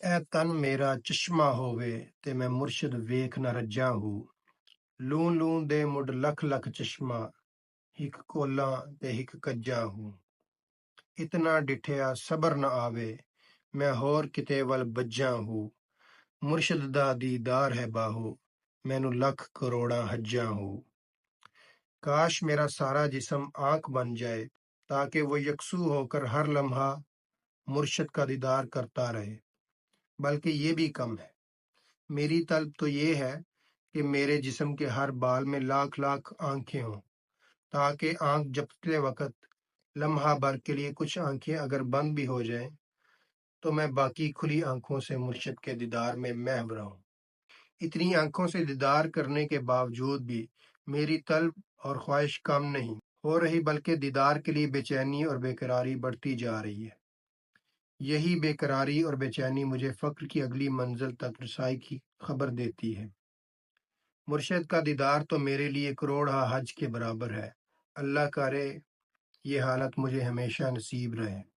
اے تن میرا چشمہ ہووے تے میں مرشد ویکھ نہ رجاں ہوں۔ لوں لوں دے مڈ لکھ لکھ چشمہ، ہک کولاں تے ہک کجاں ہوں۔ اتنا ڈٹھیا صبر نہ آوے، میں ہور کتے ول بجاں ہوں۔ مرشد دا دیدار ہے باہو، مینوں لکھ کروڑاں حجاں ہوں۔ کاش میرا سارا جسم آنکھ بن جائے، تاکہ وہ یکسو ہو کر ہر لمحہ مرشد کا دیدار کرتا رہے، بلکہ یہ بھی کم ہے۔ میری طلب تو یہ ہے کہ میرے جسم کے ہر بال میں لاکھ لاکھ آنکھیں ہوں، تاکہ آنکھ جپتے وقت لمحہ بھر کے لیے کچھ آنکھیں اگر بند بھی ہو جائیں تو میں باقی کھلی آنکھوں سے مرشد کے دیدار میں محو رہوں۔ اتنی آنکھوں سے دیدار کرنے کے باوجود بھی میری طلب اور خواہش کم نہیں ہو رہی، بلکہ دیدار کے لیے بے چینی اور بے قراری بڑھتی جا رہی ہے۔ یہی بے قراری اور بے چینی مجھے فقر کی اگلی منزل تک رسائی کی خبر دیتی ہے۔ مرشد کا دیدار تو میرے لیے کروڑا حج کے برابر ہے۔ اللہ کرے یہ حالت مجھے ہمیشہ نصیب رہے۔